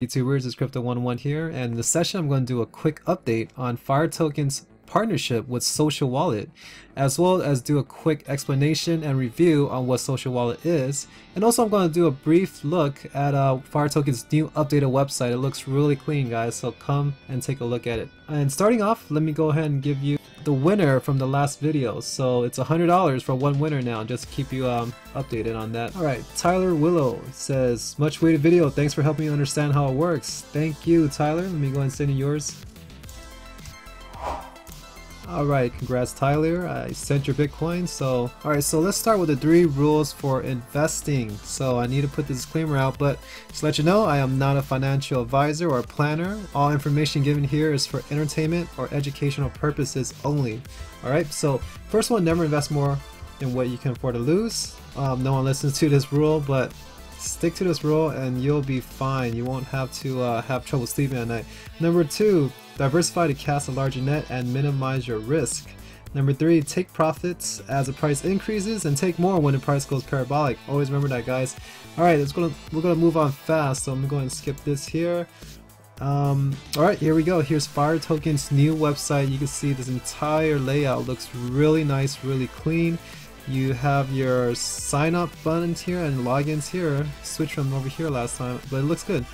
YouTubers, it's Crypto101 here, and in this session I'm going to do a quick update on Firetoken's partnership with Social Wallet, as well as do a quick explanation and review on what Social Wallet is, and also I'm going to do a brief look at Firetoken's new updated website. It looks really clean, guys, so come and take a look at it. And starting off, let me go ahead and give you the winner from the last video. So it's $100 for one winner now, just to keep you updated on that. Alright, Tyler Willow says, much weighted video, thanks for helping me understand how it works. Thank you, Tyler. Let me go and send you yours. Alright, congrats Tyler, I sent your Bitcoin. So alright, so let's start with the 3 rules for investing. So I need to put the disclaimer out, but just to let you know, I am not a financial advisor or planner. All information given here is for entertainment or educational purposes only. Alright, so first one, never invest more than what you can afford to lose. No one listens to this rule, but stick to this rule and you'll be fine. You won't have to have trouble sleeping at night. Number 2, diversify to cast a larger net and minimize your risk. Number 3, take profits as the price increases and take more when the price goes parabolic. Always remember that, guys. Alright, we're gonna move on fast, so I'm going to skip this here. Alright, here we go. Here's Firetoken's new website. You can see this entire layout looks really nice, really clean. You have your sign up buttons here and logins here. Switch from over here last time, but it looks good.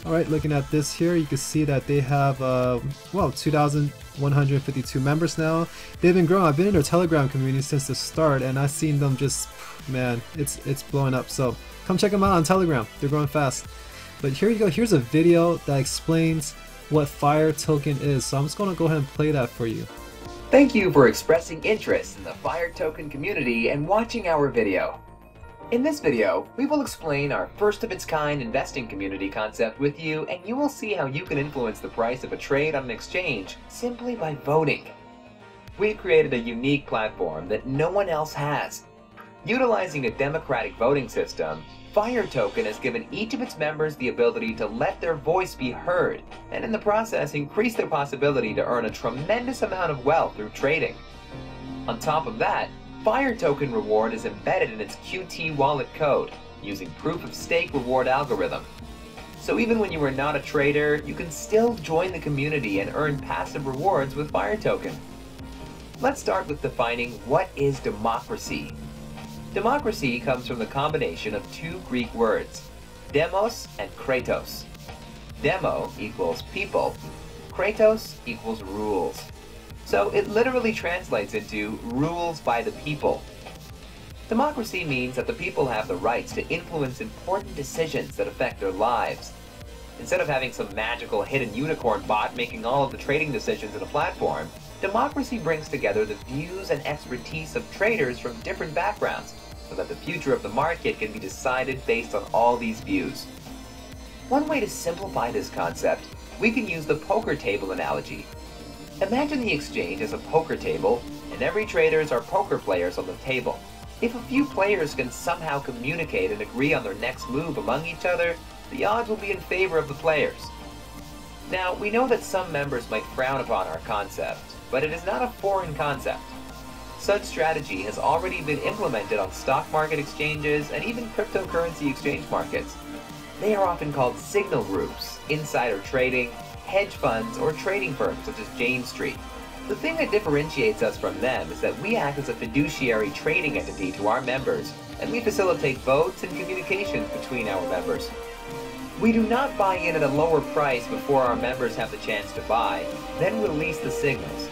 Alright, looking at this here, you can see that they have, well, 2,152 members now. They've been growing. I've been in their Telegram community since the start, and I've seen them just, man, it's blowing up. So come check them out on Telegram. They're growing fast. But here you go. Here's a video that explains what Firetoken is. So I'm just going to go ahead and play that for you. Thank you for expressing interest in the Firetoken community and watching our video. In this video, we will explain our first-of-its-kind investing community concept with you, and you will see how you can influence the price of a trade on an exchange simply by voting. We've created a unique platform that no one else has. Utilizing a democratic voting system, Firetoken has given each of its members the ability to let their voice be heard, and in the process increase their possibility to earn a tremendous amount of wealth through trading. On top of that, Firetoken reward is embedded in its Qt wallet code using proof of stake reward algorithm. So even when you are not a trader, you can still join the community and earn passive rewards with Firetoken. Let's start with defining what is democracy. Democracy comes from the combination of 2 Greek words, demos and kratos. Demo equals people, kratos equals rules. So it literally translates into rules by the people. Democracy means that the people have the rights to influence important decisions that affect their lives. Instead of having some magical hidden unicorn bot making all of the trading decisions in a platform, democracy brings together the views and expertise of traders from different backgrounds so that the future of the market can be decided based on all these views. One way to simplify this concept, we can use the poker table analogy. Imagine the exchange as a poker table, and every traders are poker players on the table. If a few players can somehow communicate and agree on their next move among each other, the odds will be in favor of the players. Now, we know that some members might frown upon our concept, but it is not a foreign concept. Such strategy has already been implemented on stock market exchanges and even cryptocurrency exchange markets. They are often called signal groups, insider trading, hedge funds, or trading firms such as Jane Street. The thing that differentiates us from them is that we act as a fiduciary trading entity to our members, and we facilitate votes and communications between our members. We do not buy in at a lower price before our members have the chance to buy, then release the signals.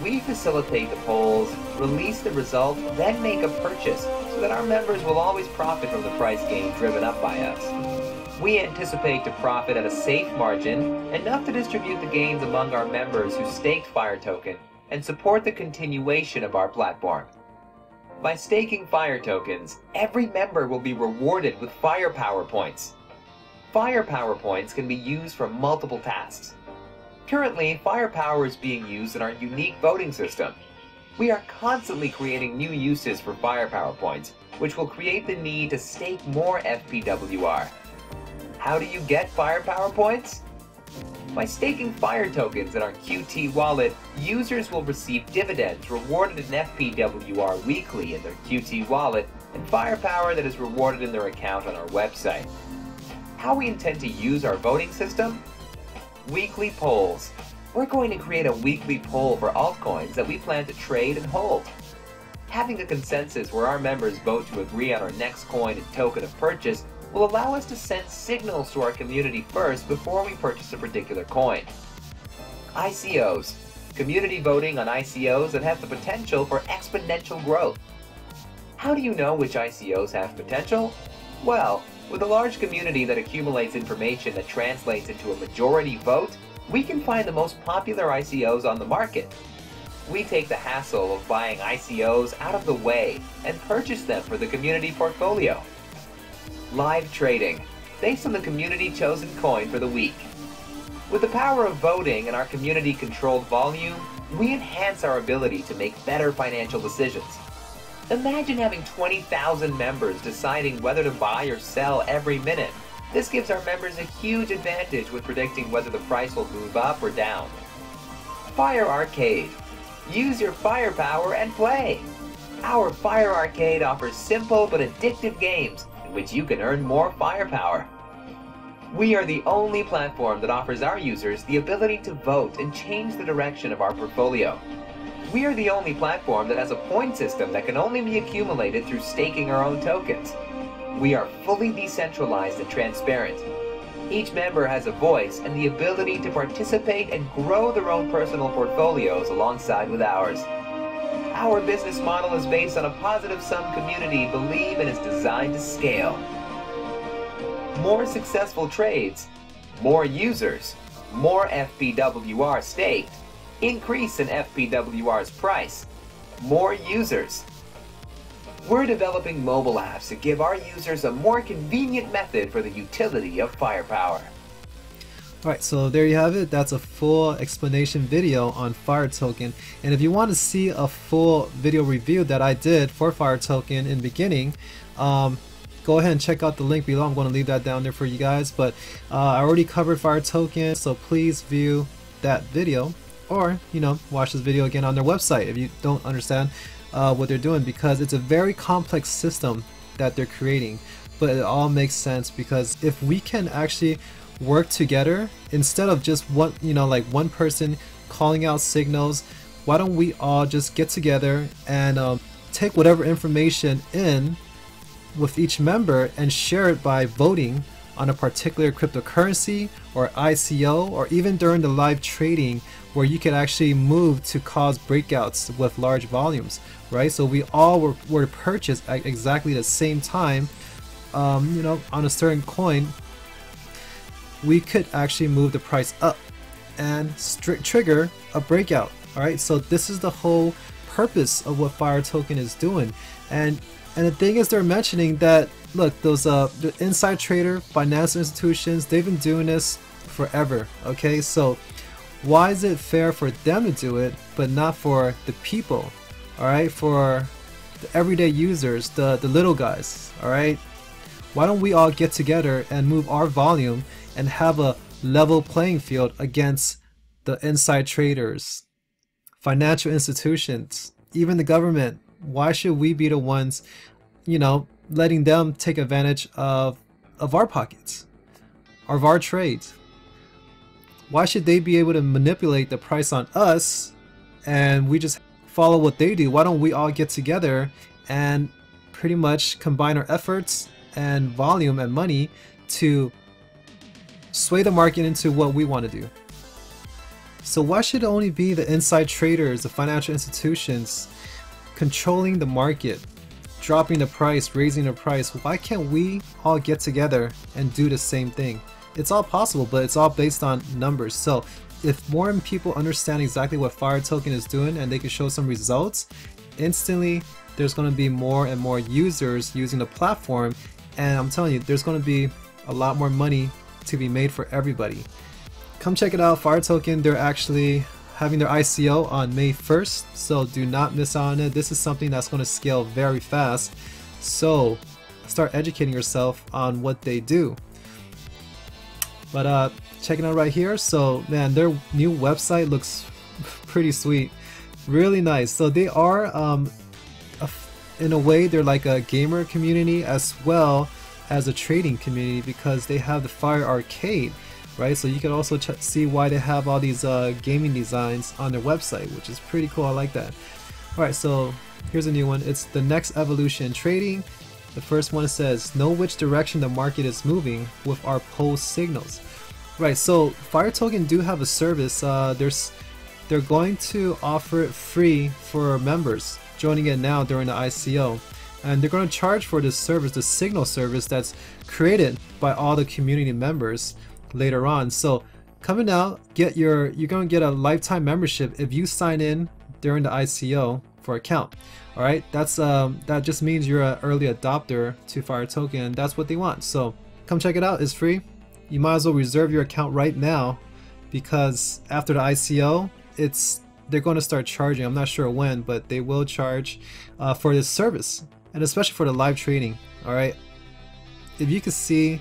We facilitate the polls, release the result, then make a purchase so that our members will always profit from the price gain driven up by us. We anticipate to profit at a safe margin, enough to distribute the gains among our members who staked Firetoken and support the continuation of our platform. By staking Firetokens, every member will be rewarded with Firepower points. Firepower points can be used for multiple tasks. Currently, Firepower is being used in our unique voting system. We are constantly creating new uses for Firepower points, which will create the need to stake more FPWR. How do you get Firepower points? By staking Firetokens in our Qt wallet, users will receive dividends rewarded in FPWR weekly in their Qt wallet and Firepower that is rewarded in their account on our website. How we intend to use our voting system? Weekly polls. We're going to create a weekly poll for altcoins that we plan to trade and hold. Having a consensus where our members vote to agree on our next coin and token of purchase will allow us to send signals to our community first before we purchase a particular coin. ICOs. Community voting on ICOs that have the potential for exponential growth. How do you know which ICOs have potential? Well, with a large community that accumulates information that translates into a majority vote, we can find the most popular ICOs on the market. We take the hassle of buying ICOs out of the way and purchase them for the community portfolio. Live trading, based on the community-chosen coin for the week. With the power of voting and our community-controlled volume, we enhance our ability to make better financial decisions. Imagine having 20,000 members deciding whether to buy or sell every minute. This gives our members a huge advantage with predicting whether the price will move up or down. Fire Arcade. Use your firepower and play. Our Fire Arcade offers simple but addictive games in which you can earn more firepower. We are the only platform that offers our users the ability to vote and change the direction of our portfolio. We are the only platform that has a point system that can only be accumulated through staking our own tokens. We are fully decentralized and transparent. Each member has a voice and the ability to participate and grow their own personal portfolios alongside with ours. Our business model is based on a positive-sum community believe and is designed to scale. More successful trades, more users, more FPWR staked, increase in FPWR's price, more users. We're developing mobile apps to give our users a more convenient method for the utility of firepower. Alright, so there you have it. That's a full explanation video on Firetoken. And if you want to see a full video review that I did for Firetoken in the beginning, go ahead and check out the link below. I'm going to leave that down there for you guys. But I already covered Firetoken, so please view that video. Or, watch this video again on their website if you don't understand what they're doing, because it's a very complex system that they're creating. But it all makes sense, because if we can actually work together instead of just one person calling out signals, why don't we all just get together and take whatever information in with each member and share it by voting on a particular cryptocurrency or ICO, or even during the live trading where you can actually move to cause breakouts with large volumes, right? So we all were to purchase at exactly the same time, on a certain coin, we could actually move the price up and trigger a breakout. All right, so this is the whole purpose of what Firetoken is doing. And the thing is, they're mentioning that, look, those the inside trader financial institutions, they've been doing this forever. Okay, so why is it fair for them to do it but not for the people? All right, for the everyday users, the little guys. All right, why don't we all get together and move our volume and have a level playing field against the inside traders, financial institutions, even the government? Why should we be the ones, letting them take advantage of our pockets, of our trades? Why should they be able to manipulate the price on us and we just follow what they do? Why don't we all get together and pretty much combine our efforts and volume and money to sway the market into what we want to do? So why should it only be the inside traders, the financial institutions controlling the market, dropping the price, raising the price? Why can't we all get together and do the same thing? It's all possible, but it's all based on numbers. So if more people understand exactly what Firetoken is doing and they can show some results, instantly there's going to be more and more users using the platform, and I'm telling you, there's going to be a lot more money to be made for everybody. Come check it out, Firetoken. They're actually having their ICO on May 1st, so do not miss out on it. This is something that's going to scale very fast, so start educating yourself on what they do. But check it out right here. So man, their new website looks pretty sweet, really nice. So they are in a way, they're like a gamer community as well, as a trading community because they have the Fire Arcade, right? So you can also see why they have all these gaming designs on their website, which is pretty cool. I like that. Alright, so here's a new one. It's the next evolution in trading. The first one says, know which direction the market is moving with our pulse signals. Right, so Firetoken do have a service. They're going to offer it free for members joining it now during the ICO. And they're going to charge for this service, the signal service that's created by all the community members later on. So coming out, you're going to get a lifetime membership if you sign in during the ICO for account. All right, that just means you're an early adopter to Firetoken, and that's what they want. So come check it out. It's free. You might as well reserve your account right now because after the ICO, they're going to start charging. I'm not sure when, but they will charge for this service, and especially for the live trading. All right, if you can see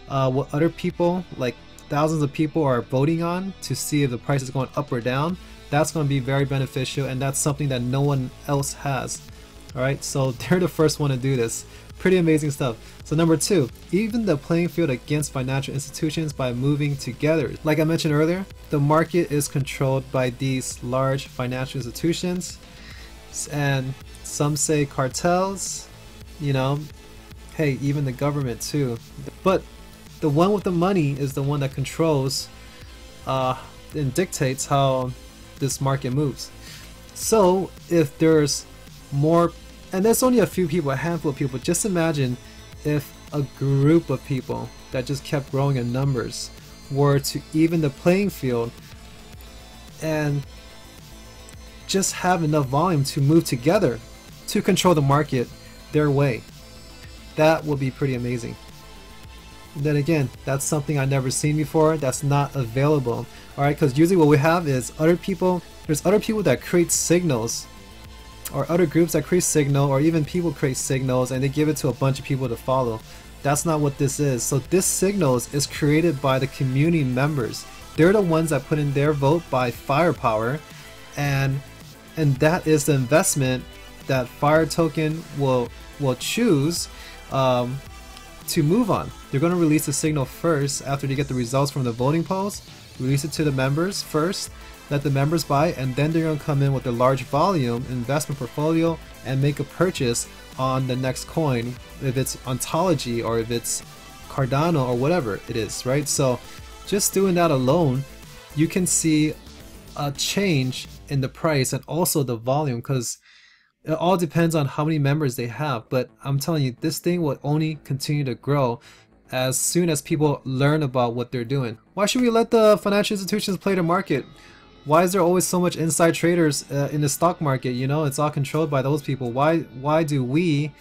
what other people, like thousands of people, are voting on to see if the price is going up or down, that's going to be very beneficial, and that's something that no one else has. Alright, so they're the first one to do this. Pretty amazing stuff. So number 2, even the playing field against financial institutions by moving together. Like I mentioned earlier, the market is controlled by these large financial institutions, and some say cartels, you know, hey, even the government too. But the one with the money is the one that controls and dictates how this market moves. So if there's more, and there's only a few people, a handful of people, just imagine if a group of people that just kept growing in numbers were to even the playing field and just have enough volume to move together to control the market their way. That would be pretty amazing. And then again, that's something I've never seen before. That's not available. Alright, because usually what we have is there's other people that create signals, or other groups that create signal, or even people create signals and they give it to a bunch of people to follow. That's not what this is. So this signals is created by the community members. They're the ones that put in their vote by firepower, and that is the investment that Firetoken will choose to move on. They're going to release the signal first after they get the results from the voting polls, release it to the members first, let the members buy, and then they're going to come in with a large volume investment portfolio and make a purchase on the next coin, if it's Ontology or if it's Cardano or whatever it is, right? So just doing that alone, you can see a change in the price and also the volume, because it all depends on how many members they have. But I'm telling you, this thing will only continue to grow as soon as people learn about what they're doing. Why should we let the financial institutions play the market? Why is there always so much inside traders in the stock market? You know, it's all controlled by those people. Why do we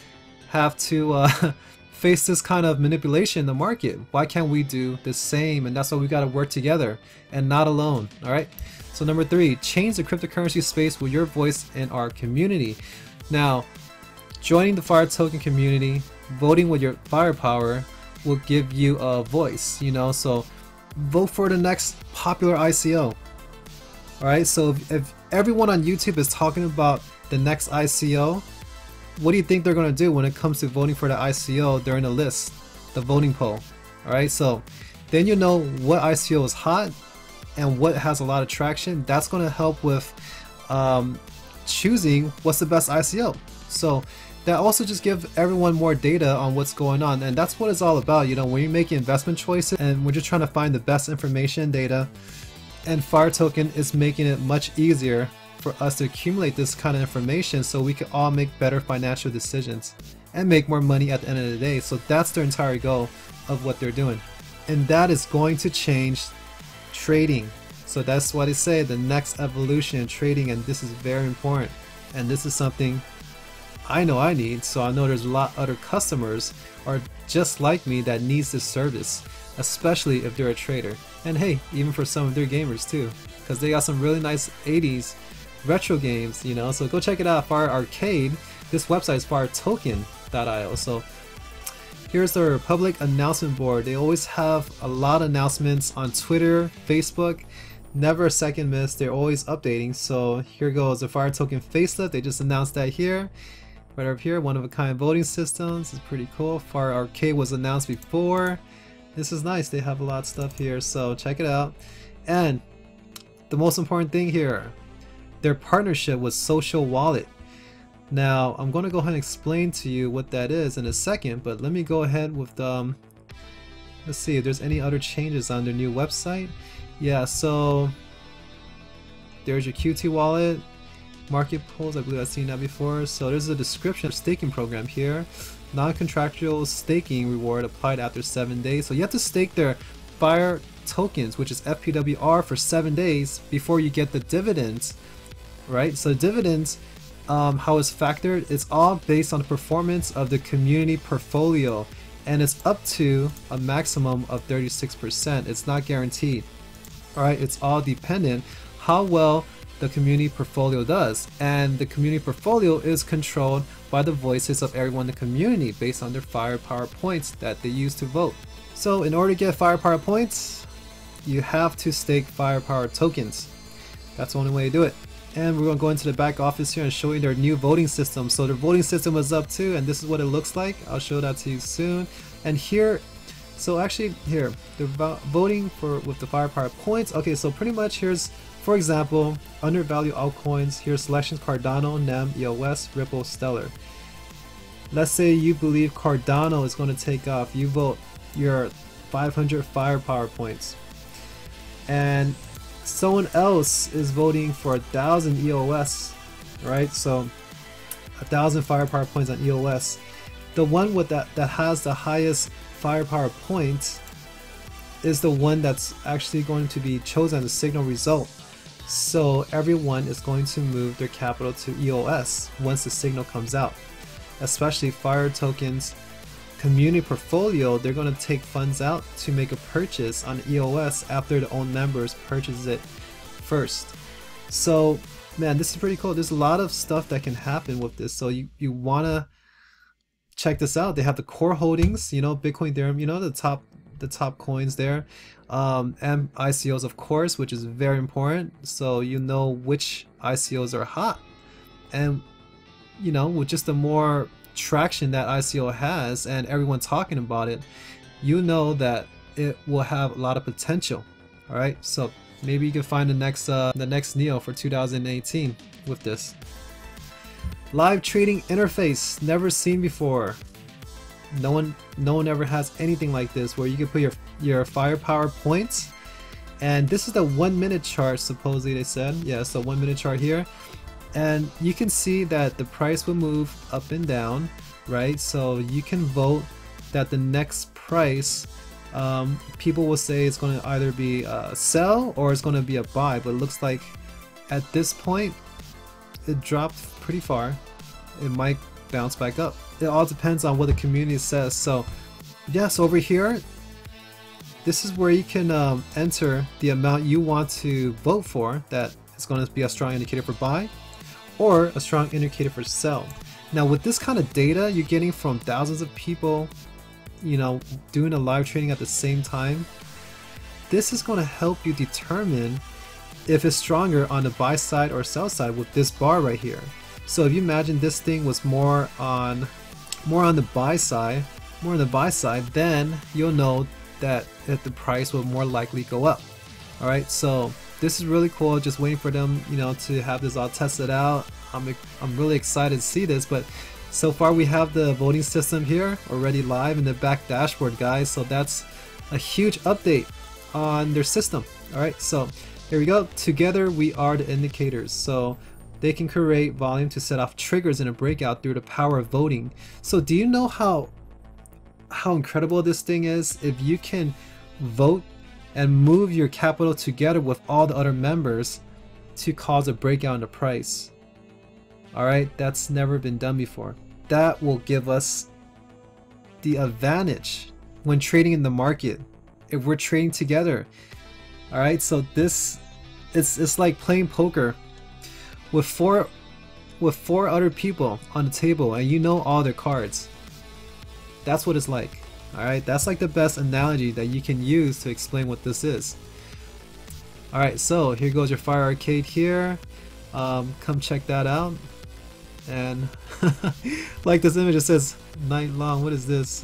have to face this kind of manipulation in the market? Why can't we do the same? And that's why we got to work together and not alone. All right. So number 3, change the cryptocurrency space with your voice in our community. Now, joining the Firetoken community, voting with your firepower will give you a voice, you know, so vote for the next popular ICO. Alright, so if everyone on YouTube is talking about the next ICO, what do you think they're going to do when it comes to voting for the ICO during the list, the voting poll? Alright, so then you know what ICO is hot and what has a lot of traction. That's going to help with choosing what's the best ICO. So that also just gives everyone more data on what's going on, and that's what it's all about. You know, when you're making investment choices and we're just trying to find the best information data, and Firetoken is making it much easier for us to accumulate this kind of information so we can all make better financial decisions and make more money at the end of the day. So that's their entire goal of what they're doing, and that is going to change trading. So that's why they say the next evolution in trading, and this is very important, and this is something I know I need, so I know there's a lot of other customers are just like me that needs this service, especially if they're a trader. And hey, even for some of their gamers too, because they got some really nice 80s retro games, you know, so go check it out, Fire Arcade. This website is firetoken.io. So here's their public announcement board. They always have a lot of announcements on Twitter, Facebook, never a second miss. They're always updating. So here goes the Firetoken facelift. They just announced that here. right over here. One of a kind voting systems. It's pretty cool. Fire Arcade was announced before. This is nice. They have a lot of stuff here, so check it out. And the most important thing here, their partnership with Social Wallet. Now I'm going to go ahead and explain to you what that is in a second, but let me go ahead with the let's see if there's any other changes on their new website. Yeah, so there's your QT wallet, market polls. I believe I've seen that before. So there's a description of staking program here. Non-contractual staking reward applied after 7 days. So you have to stake their Fire tokens, which is FPWR, for 7 days before you get the dividends, right? So dividends, how it's factored, it's all based on the performance of the community portfolio, and it's up to a maximum of 36%. It's not guaranteed. All right, it's all dependent how well the community portfolio does, and the community portfolio is controlled by the voices of everyone in the community based on their firepower points that they use to vote. So in order to get firepower points, you have to stake firepower tokens. That's the only way to do it. And we're going to go into the back office here and show you their new voting system. So their voting system was up too, and this is what it looks like. I'll show that to you soon. And here, so actually here, the voting for with the firepower points. Okay, so pretty much here's, for example, undervalued altcoins. Here's selections: Cardano, NEM, EOS, Ripple, Stellar. Let's say you believe Cardano is going to take off. You vote your 500 firepower points, and someone else is voting for 1,000 EOS, right? So 1,000 firepower points on EOS. The one with that has the highest firepower points is the one that's actually going to be chosen as a signal result. So everyone is going to move their capital to EOS once the signal comes out. Especially Firetokens community portfolio, they're going to take funds out to make a purchase on EOS after the own members purchase it first. So man, this is pretty cool. There's a lot of stuff that can happen with this, so you want to check this out. They have the core holdings, you know, Bitcoin, Ethereum, you know, the top coins there, and ICOs of course, which is very important, so you know which ICOs are hot. And you know, with just the more traction that ICO has and everyone talking about it, you know that it will have a lot of potential. All right, so maybe you can find the next Neo for 2018 with this live trading interface, never seen before. No one ever has anything like this, where you can put your firepower points, and this is the 1 minute chart supposedly, they said. Yeah, so 1 minute chart here. And you can see that the price will move up and down, right? So you can vote that the next price, people will say it's going to either be a sell or it's going to be a buy, but it looks like at this point it dropped pretty far. It might bounce back up. It all depends on what the community says. So yes, over here, this is where you can enter the amount you want to vote for. That is going to be a strong indicator for buy, or a strong indicator for sell. Now with this kind of data you're getting from thousands of people, you know, doing a live trading at the same time, this is going to help you determine if it's stronger on the buy side or sell side with this bar right here. So if you imagine this thing was more on the buy side, then you'll know that the price will more likely go up. All right, so this is really cool. Just waiting for them, you know, to have this all tested out. I'm really excited to see this. But so far we have the voting system here already live in the back dashboard, guys. So that's a huge update on their system. All right, so here we go. Together we are the indicators. So they can create volume to set off triggers in a breakout through the power of voting. So do you know how incredible this thing is? If you can vote and move your capital together with all the other members to cause a breakout in the price. Alright, that's never been done before. That will give us the advantage when trading in the market, if we're trading together. Alright, so this, it's like playing poker with four other people on the table, and you know all their cards. That's what it's like. Alright, that's like the best analogy that you can use to explain what this is. Alright, so here goes your Fire Arcade here. Come check that out. and like this image, it says night long. What is this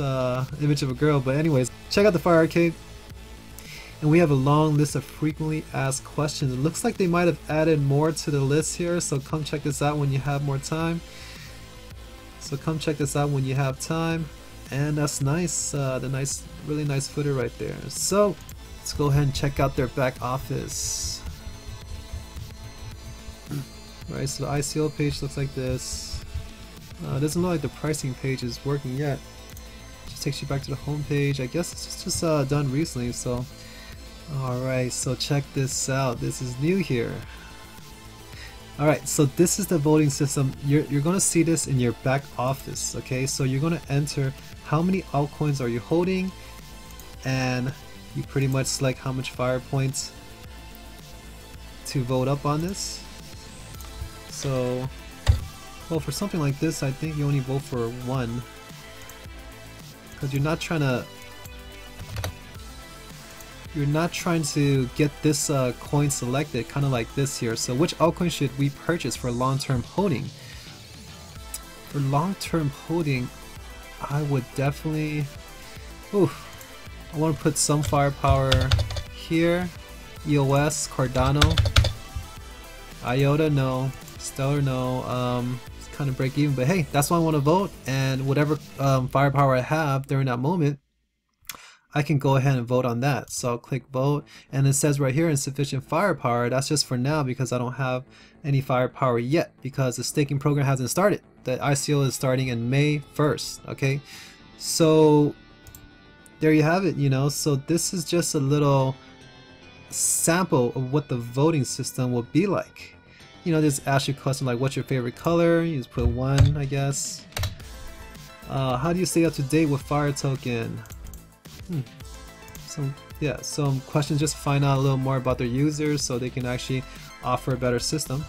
image of a girl? But anyways, check out the Fire Arcade, and we have a long list of frequently asked questions. It looks like they might have added more to the list here, so come check this out when you have more time. And that's nice, the really nice footer right there. So let's go ahead and check out their back office. Right, so the ICO page looks like this. It doesn't look like the pricing page is working yet. Just takes you back to the home page. I guess it's just done recently. So, alright, so check this out. This is new here. Alright, so this is the voting system. You're going to see this in your back office. Okay, so you're going to enter how many altcoins are you holding, and you pretty much select how much fire points to vote up on this. So, well, for something like this, I think you only vote for one, because you're not trying to get this coin selected, kind of like this here. So which altcoin should we purchase for long-term holding? For long-term holding, I would definitely, I want to put some firepower here. EOS, Cardano, IOTA, no. Stellar, no. It's kind of break even, but hey, that's why I want to vote, and whatever firepower I have during that moment, I can go ahead and vote on that. So I'll click vote, and it says right here insufficient firepower. That's just for now because I don't have any firepower yet, because the staking program hasn't started. The ICO is starting in May 1st. Okay, so there you have it. So this is just a little sample of what the voting system will be like. Just ask you a question like, what's your favorite color? You just put 1, I guess. How do you stay up to date with Firetoken? Some questions just to find out a little more about their users so they can actually offer a better system.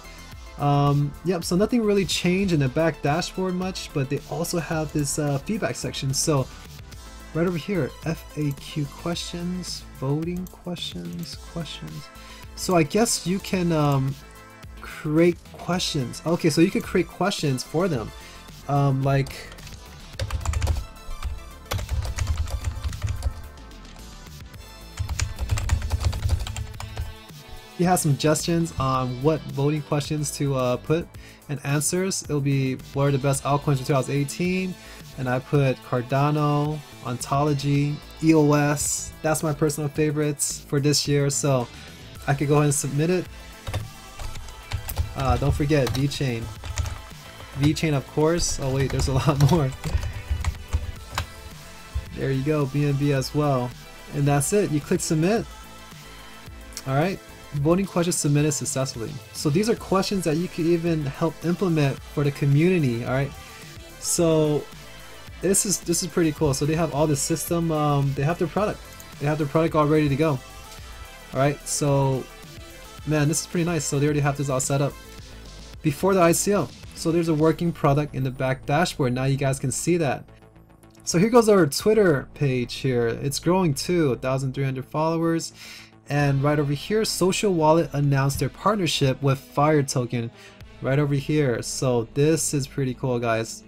Yep, so nothing really changed in the back dashboard much, but they also have this feedback section. So right over here, FAQ questions, voting questions. So I guess you can create questions. Okay, so you could create questions for them, like you have some suggestions on what voting questions to put and answers. It'll be what are the best altcoins for 2018, and I put Cardano, Ontology, EOS. That's my personal favorites for this year, so I could go ahead and submit it. Don't forget VeChain. VeChain, of course. Oh wait, there's a lot more. There you go, BNB as well. And that's it. You click submit. Alright, voting questions submitted successfully. So these are questions that you could even help implement for the community. Alright, so this is pretty cool. So they have all the system, they have their product. They have their product all ready to go. Alright, so man, this is pretty nice. So they already have this all set up before the ICO. So there's a working product in the back dashboard. Now you guys can see that. So here goes our Twitter page here. It's growing too, 1,300 followers. And right over here, Social Wallet announced their partnership with Firetoken right over here. So this is pretty cool, guys.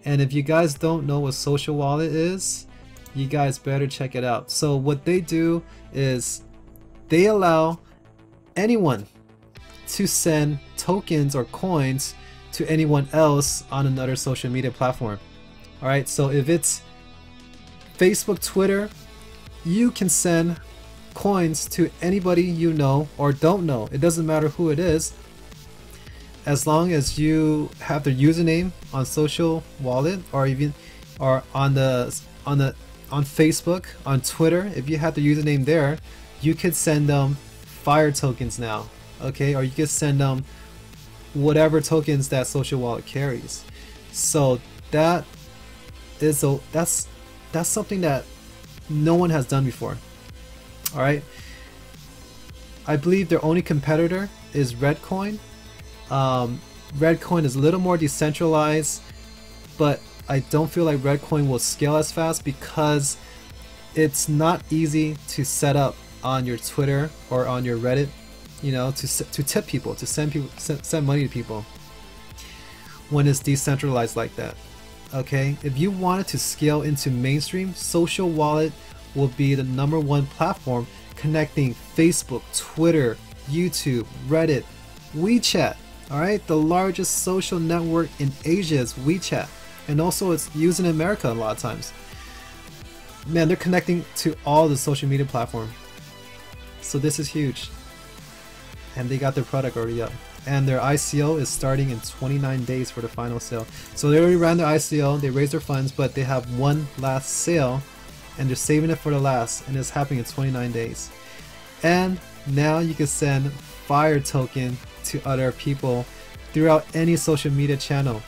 And if you guys don't know what Social Wallet is, you guys better check it out. So what they do is they allow anyone to send tokens or coins to anyone else on another social media platform. Alright, so if it's Facebook, Twitter, you can send coins to anybody you know or don't know. It doesn't matter who it is, as long as you have their username on Social Wallet, or even on Facebook, on Twitter. If you have the username there, you could send them Fire tokens now, okay, or you could send them whatever tokens that Social Wallet carries. So that is that's something that no one has done before. All right, I believe their only competitor is Redcoin. Redcoin is a little more decentralized, but I don't feel like Redcoin will scale as fast because it's not easy to set up on your Twitter or on your Reddit, you know, to tip people, to send money to people. when it's decentralized like that. Okay, if you wanted to scale into mainstream, social wallet will be the #1 platform connecting Facebook, Twitter, YouTube, Reddit, WeChat. Alright, the largest social network in Asia is WeChat, and also it's used in America a lot of times. Man, they're connecting to all the social media platforms. So this is huge. And they got their product already up. And their ICO is starting in 29 days for the final sale. So they already ran their ICO, they raised their funds, but they have one last sale and they're saving it for the last, and it's happening in 29 days. And now you can send Firetoken to other people throughout any social media channel.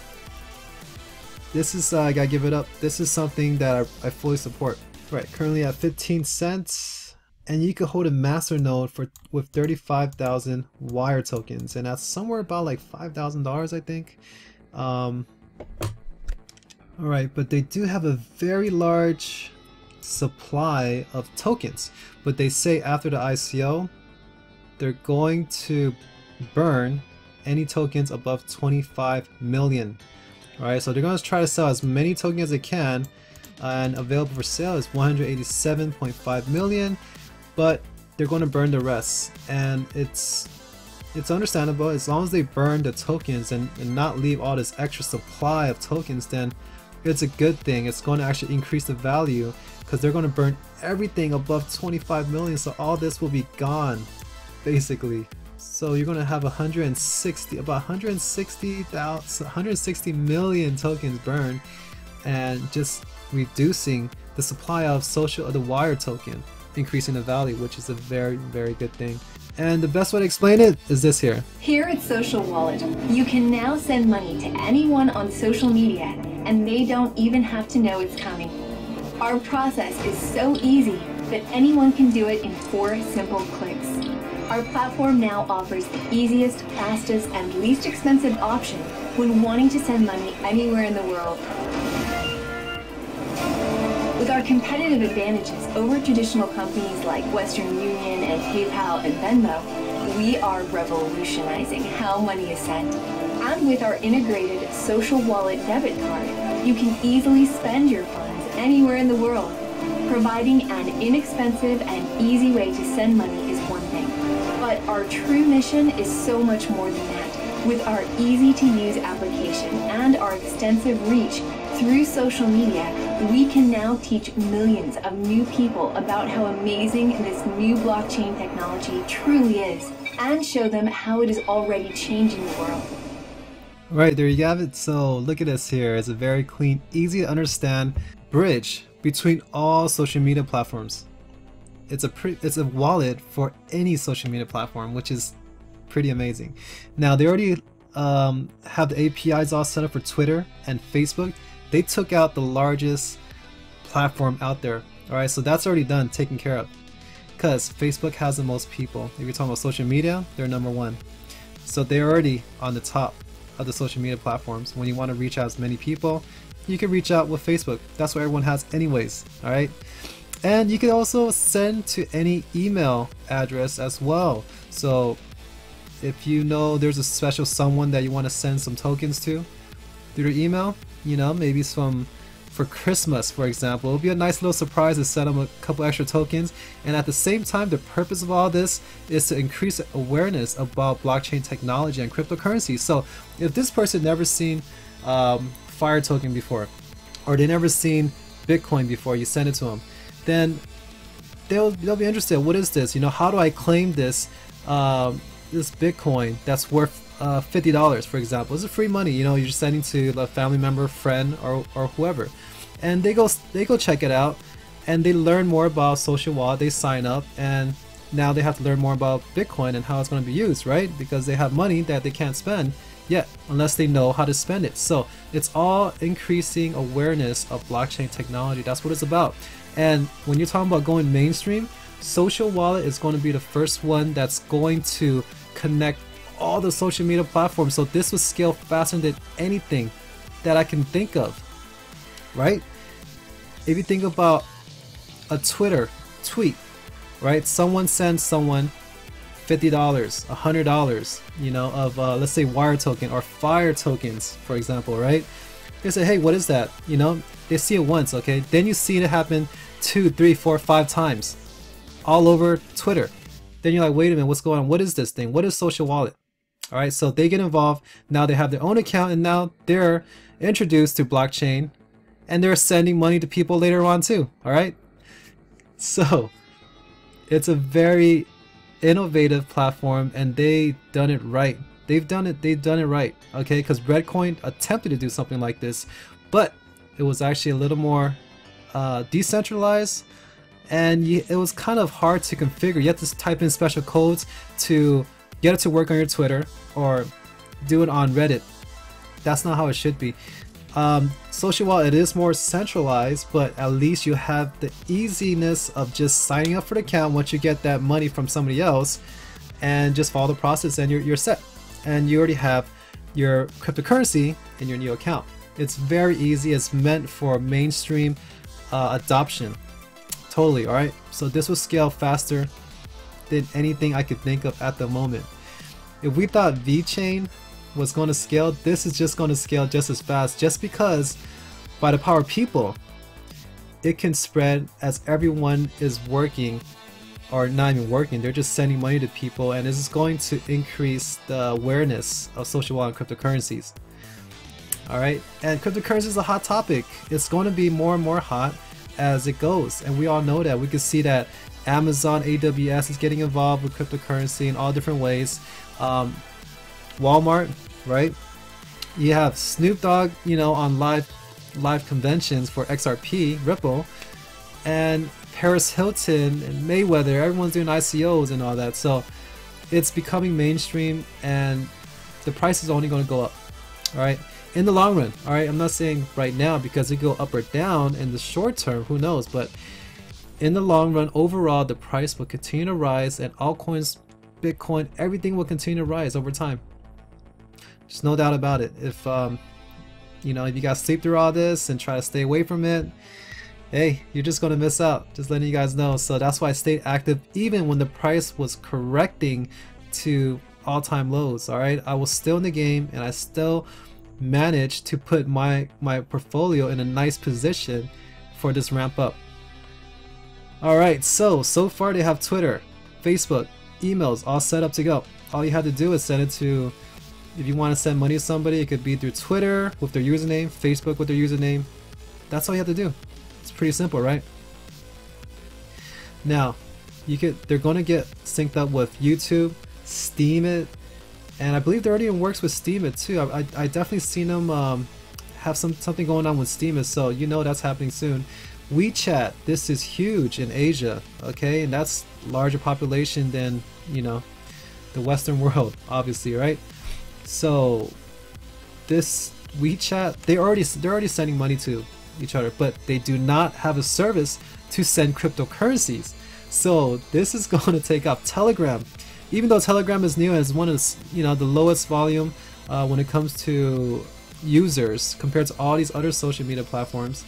This is, I gotta give it up. This is something that I fully support. Right, currently at 15 cents, and you could hold a masternode with 35,000 wire tokens, and that's somewhere about like $5,000, I think. Alright, but they do have a very large supply of tokens, but they say after the ICO, they're going to burn any tokens above 25 million. Alright, so they're going to try to sell as many tokens as they can, and available for sale is 187.5 million, but they're going to burn the rest. And it's understandable. As long as they burn the tokens and not leave all this extra supply of tokens, then it's a good thing. It's going to actually increase the value, because they're going to burn everything above 25 million, so all this will be gone basically. So you're going to have about 160 million tokens burned, and just reducing the supply of the wire token, increasing the value, which is a very, very good thing. And the best way to explain it is this here. Here at Social Wallet, you can now send money to anyone on social media, and they don't even have to know it's coming. Our process is so easy that anyone can do it in 4 simple clicks. Our platform now offers the easiest, fastest, and least expensive option when wanting to send money anywhere in the world. With our competitive advantages over traditional companies like Western Union and PayPal and Venmo, we are revolutionizing how money is sent. And with our integrated social wallet debit card, you can easily spend your funds anywhere in the world. Providing an inexpensive and easy way to send money is one thing, but our true mission is so much more than that. With our easy-to-use application and our extensive reach through social media, we can now teach millions of new people about how amazing this new blockchain technology truly is, and show them how it is already changing the world. Right, there you have it. So look at this here. It's a very clean, easy to understand bridge between all social media platforms. It's a wallet for any social media platform, which is pretty amazing. Now they already have the APIs all set up for Twitter and Facebook. They took out the largest platform out there. Alright, so that's already done, taken care of. Because Facebook has the most people. If you're talking about social media, they're #1. So they're already on the top of the social media platforms. When you want to reach out as many people, you can reach out with Facebook. That's what everyone has anyways. Alright. And you can also send to any email address as well. So if you know there's a special someone that you want to send some tokens to through your email, you know, maybe some for Christmas, for example, it'll be a nice little surprise to send them a couple extra tokens. And at the same time, the purpose of all this is to increase awareness about blockchain technology and cryptocurrency. So if this person never seen Firetoken before, or they never seen Bitcoin before, you send it to them, then they'll be interested. What is this? You know, how do I claim this this Bitcoin that's worth $50, for example? It's a free money. You know, you're sending to a family member, friend, or whoever, and they go check it out, and they learn more about social wallet. They sign up, and now they have to learn more about Bitcoin and how it's going to be used, right? Because they have money that they can't spend yet unless they know how to spend it. So it's all increasing awareness of blockchain technology. That's what it's about. And when you're talking about going mainstream, social wallet is going to be the first one that's going to connect all the social media platforms. So this will scale faster than anything that I can think of, right? If you think about a Twitter tweet, right? Someone sends someone $50, $100, you know, of let's say wire token or fire tokens, for example, right? They say, hey, what is that? You know, they see it once, okay? Then you see it happen 2, 3, 4, 5 times all over Twitter. Then you're like, wait a minute, what's going on? What is this thing? What is social wallet? All right, so they get involved. Now they have their own account, and now they're introduced to blockchain, and they're sending money to people later on too. All right, so it's a very innovative platform, and they've done it right. They've done it right. Okay, because Redcoin attempted to do something like this, but it was actually a little more decentralized, and it was kind of hard to configure. You have to type in special codes to get it to work on your Twitter or do it on Reddit. That's not how it should be. Social wallet, it is more centralized, but at least you have the easiness of just signing up for the account once you get that money from somebody else, and just follow the process, and you're set. And you already have your cryptocurrency in your new account. It's very easy. It's meant for mainstream adoption. Totally, all right? So this will scale faster than anything I could think of at the moment. If we thought VeChain was going to scale, this is just going to scale just as fast, just because by the power of people, it can spread as everyone is working, or not even working, they're just sending money to people, and this is going to increase the awareness of social wallet and cryptocurrencies. Alright, and cryptocurrency is a hot topic. It's going to be more and more hot as it goes, and we all know that. We can see that Amazon AWS is getting involved with cryptocurrency in all different ways. Walmart, right? You have Snoop Dogg, you know, on live conventions for XRP, Ripple, and Paris Hilton and Mayweather. Everyone's doing ICOs and all that. So it's becoming mainstream, and the price is only going to go up. All right, in the long run. All right, I'm not saying right now, because it go up or down in the short term. Who knows? But in the long run, overall, the price will continue to rise, and altcoins, Bitcoin, everything will continue to rise over time. There's no doubt about it. If you know, if you guys sleep through all this and try to stay away from it, hey, you're just gonna miss out. Just letting you guys know. So that's why I stayed active even when the price was correcting to all-time lows. All right, I was still in the game, and I still managed to put my portfolio in a nice position for this ramp up. All right, so far they have Twitter, Facebook, emails all set up to go. All you have to do is send it to, if you want to send money to somebody, it could be through Twitter with their username, Facebook with their username. That's all you have to do. It's pretty simple, right? Now, they're going to get synced up with YouTube, Steemit, and I believe they're already in works with Steemit too. I definitely seen them have something going on with Steemit, so you know that's happening soon. WeChat, this is huge in Asia, okay, and that's larger population than, you know, the Western world, obviously, right? So this WeChat, they're already sending money to each other, but they do not have a service to send cryptocurrencies. So this is going to take off. Telegram, even though Telegram is new and is one of the, you know, the lowest volume when it comes to users compared to all these other social media platforms,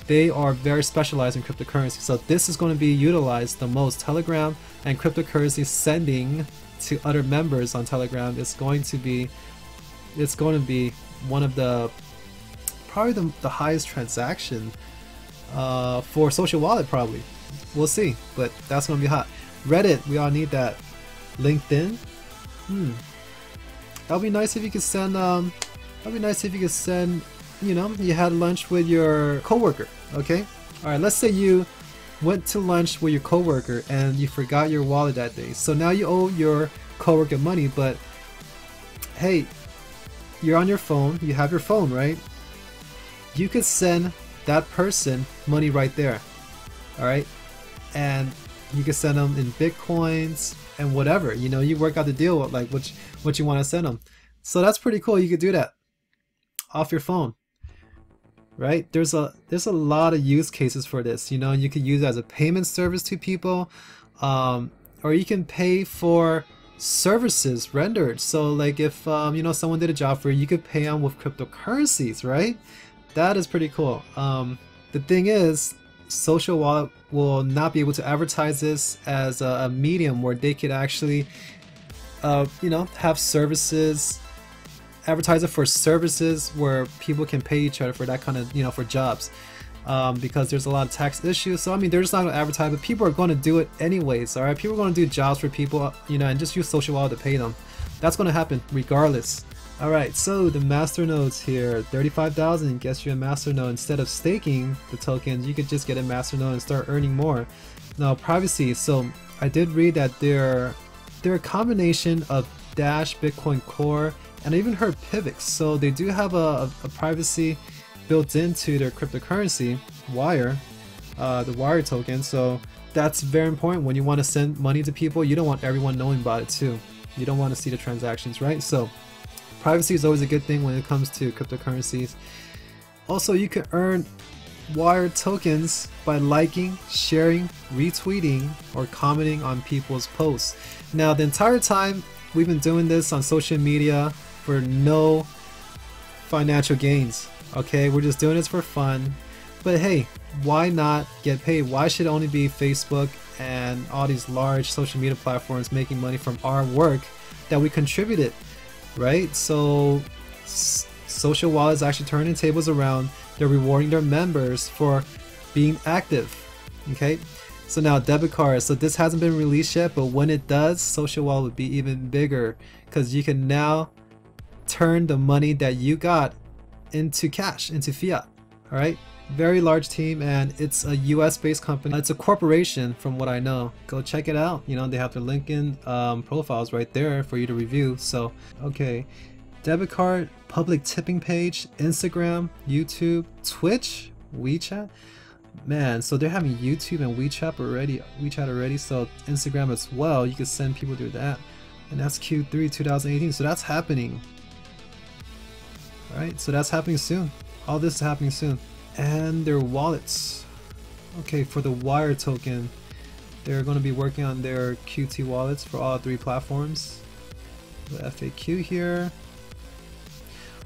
they are very specialized in cryptocurrency. So this is going to be utilized the most. Telegram and cryptocurrency sending to other members on Telegram is going to be, it's going to be one of the, probably the highest transaction for social wallet, probably. We'll see, but that's going to be hot. Reddit, we all need that. LinkedIn, that would be nice if you could send, you know, you had lunch with your coworker, okay? All right, let's say you went to lunch with your coworker and you forgot your wallet that day. So now you owe your coworker money, but hey, you're on your phone, you have your phone, right? You could send that person money right there, all right? And you can send them in Bitcoins and whatever, you know, you work out the deal with like what you want to send them. So that's pretty cool. You could do that off your phone, right? There's a lot of use cases for this. You know, you could use it as a payment service to people, or you can pay for services rendered. So like if you know, someone did a job for you, you could pay them with cryptocurrencies, right? That is pretty cool. The thing is, social wallet will not be able to advertise this as a medium where they could actually you know, have services, advertise it for services where people can pay each other for that kind of, you know, for jobs. Because there's a lot of tax issues. So I mean, they're just not going to advertise, but people are going to do it anyways. All right, people are going to do jobs for people, you know, and just use social wallet to pay them. That's going to happen regardless. All right, so the masternodes here, 35,000 gets you a masternode. Instead of staking the tokens, you could just get a masternode and start earning more. Now, privacy. So I did read that they're a combination of Dash, Bitcoin Core, and I even heard Pivx. So they do have a privacy built into their cryptocurrency, Wire, the Wire token. So that's very important when you want to send money to people. You don't want everyone knowing about it too. You don't want to see the transactions, right? So privacy is always a good thing when it comes to cryptocurrencies. Also, you can earn Wire tokens by liking, sharing, retweeting, or commenting on people's posts. Now, the entire time we've been doing this on social media for no financial gains. Okay, we're just doing this for fun. But hey, why not get paid? Why should it only be Facebook and all these large social media platforms making money from our work that we contributed, right? So social wallets actually turning tables around. They're rewarding their members for being active. Okay, so now debit cards. So this hasn't been released yet, but when it does, social wallet would be even bigger because you can now turn the money that you got into cash, into fiat. All right, very large team, and it's a US based company. It's a corporation from what I know. Go check it out. You know, they have their LinkedIn profiles right there for you to review. So okay, debit card, public tipping page, Instagram, YouTube, Twitch, WeChat. Man, so they're having YouTube and WeChat already, so Instagram as well. You can send people through that, and that's Q3 2018. So that's happening. All right, so that's happening soon. All this is happening soon. And their wallets. Okay, for the Wire token, they're going to be working on their QT wallets for all three platforms. The FAQ here.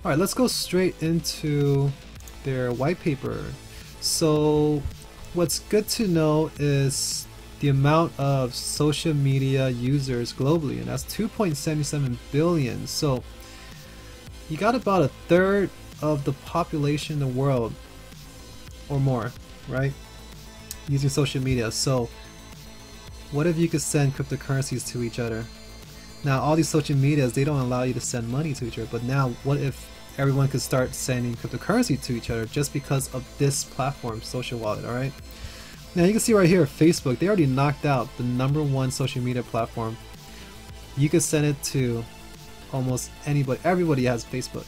All right, let's go straight into their white paper. So what's good to know is the amount of social media users globally, and that's 2.77 billion. So you got about a third of the population in the world or more, right, using social media. So what if you could send cryptocurrencies to each other? Now all these social medias, they don't allow you to send money to each other, but now what if everyone could start sending cryptocurrency to each other just because of this platform, social wallet? All right, now you can see right here, Facebook, they already knocked out the #1 social media platform. You could send it to almost anybody. Everybody has Facebook.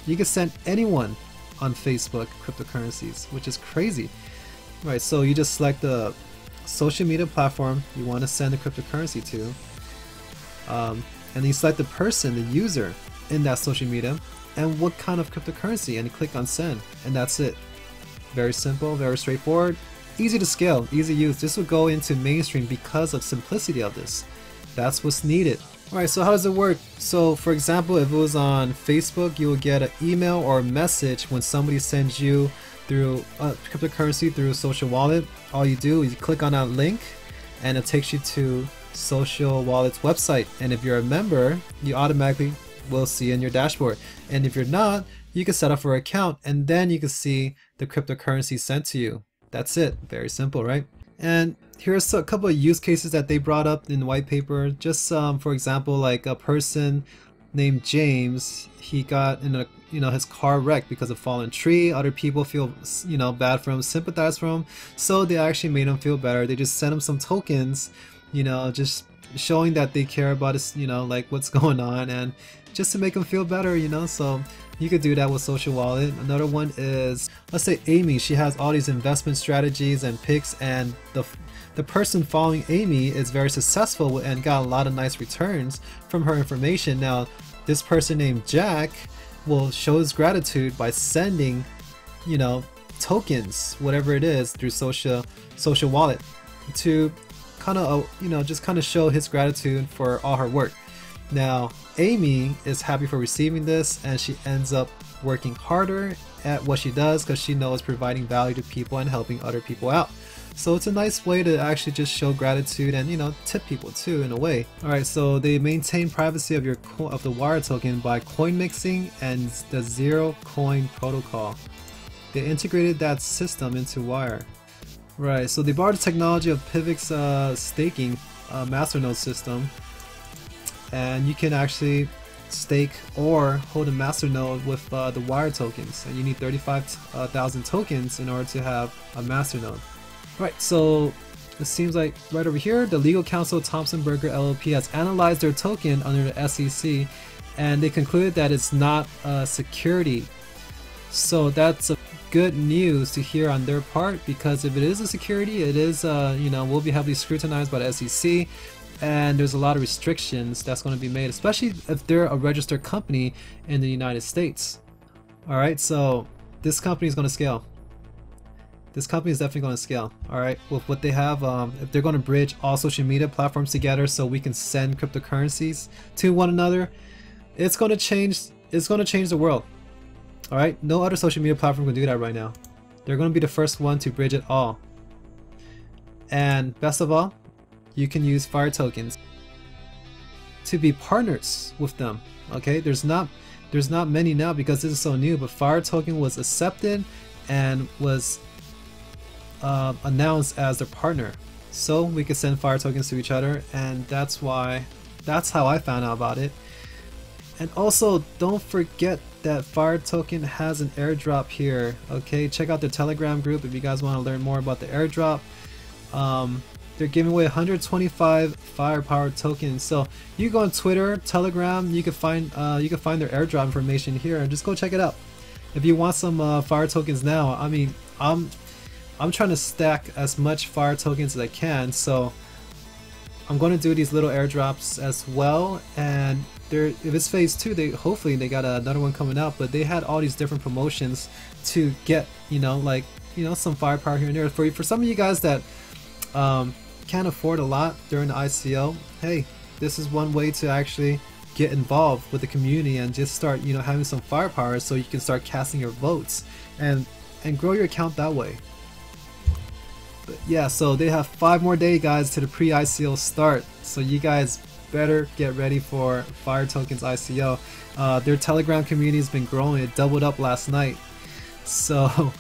You can send anyone on Facebook cryptocurrencies, which is crazy. Right, so you just select the social media platform you want to send the cryptocurrency to, and you select the person, the user in that social media, and what kind of cryptocurrency, and you click on send, and that's it. Very simple, very straightforward, easy to scale, easy to use. This will go into mainstream because of simplicity of this. That's what's needed. Alright, so how does it work? So for example, if it was on Facebook, you will get an email or a message when somebody sends you through cryptocurrency through a social wallet. All you do is you click on that link and it takes you to social wallet's website, and if you're a member, you automatically will see in your dashboard, and if you're not, you can set up for an account and then you can see the cryptocurrency sent to you. That's it. Very simple, right? And here's a couple of use cases that they brought up in the white paper. Just for example, like a person named James, he got in a, his car wrecked because of fallen tree. Other people feel, bad for him, sympathize for him, so they actually made him feel better. They just sent him some tokens, just showing that they care about his, like what's going on, and just to make him feel better, so you could do that with social wallet. Another one is, let's say Amy, she has all these investment strategies and picks, and the person following Amy is very successful and got a lot of nice returns from her information. Now this person named Jack will show his gratitude by sending, tokens, whatever it is, through social wallet to kind of, just kind of show his gratitude for all her work. Now Amy is happy for receiving this, and she ends up working harder at what she does because she knows providing value to people and helping other people out. So it's a nice way to actually just show gratitude and, you know, tip people too in a way. Alright, so they maintain privacy of the wire token by coin mixing and the zero coin protocol. They integrated that system into Wire. Right, so they borrowed the technology of Pivic's staking masternode system, and you can actually stake or hold a masternode with the Wire tokens, and you need 35,000 tokens in order to have a masternode. Right, so it seems like right over here, the legal counsel Thompson Burger LLP has analyzed their token under the SEC, and they concluded that it's not a security. So that's a good news to hear on their part, because if it is a security, it is you know, will be heavily scrutinized by the SEC, and there's a lot of restrictions that's going to be made, especially if they're a registered company in the United States. Alright, so this company is going to scale. This company is definitely going to scale. Alright, with what they have, if they're going to bridge all social media platforms together so we can send cryptocurrencies to one another, it's going to change the world. Alright, no other social media platform can do that right now. They're going to be the first one to bridge it all. And best of all, you can use Firetokens to be partners with them. Okay, there's not many now because this is so new, but Firetoken was accepted and was announced as their partner, so we could send Firetokens to each other, and that's how I found out about it. And also, don't forget that Firetoken has an airdrop here. Okay, check out the Telegram group if you guys want to learn more about the airdrop. They're giving away 125 firepower tokens. So you go on Twitter, Telegram, you can find their airdrop information here, and just go check it out. If you want some fire tokens now, I mean, I'm trying to stack as much fire tokens as I can, so I'm going to do these little airdrops as well. And if it's phase 2, hopefully they got another one coming out, but they had all these different promotions to get, you know, like, you know, some firepower here and there. For some of you guys that can't afford a lot during the ICO, hey, this is one way to actually get involved with the community and just start, you know, having some firepower so you can start casting your votes and grow your account that way. But yeah, so they have 5 more days, guys, to the pre-ICO start, so you guys better get ready for Firetoken's ICO. Their Telegram community has been growing. It doubled up last night, so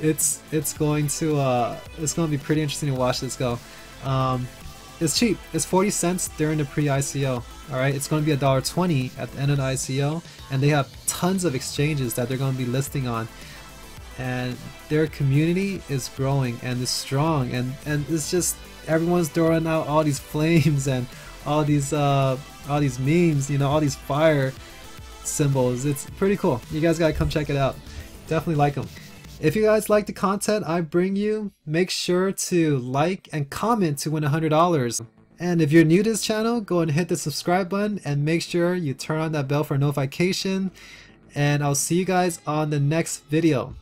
it's going to be pretty interesting to watch this go. It's cheap. It's 40 cents during the pre-ICO. Alright, it's going to be $1.20 at the end of the ICO, and they have tons of exchanges that they're going to be listing on, and their community is growing and is strong, and it's just everyone's throwing out all these flames and all these memes, you know, all these fire symbols. It's pretty cool. You guys gotta come check it out. Definitely like them. If you guys like the content I bring you, make sure to like and comment to win $100. And if you're new to this channel, go and hit the subscribe button and make sure you turn on that bell for notification. And I'll see you guys on the next video.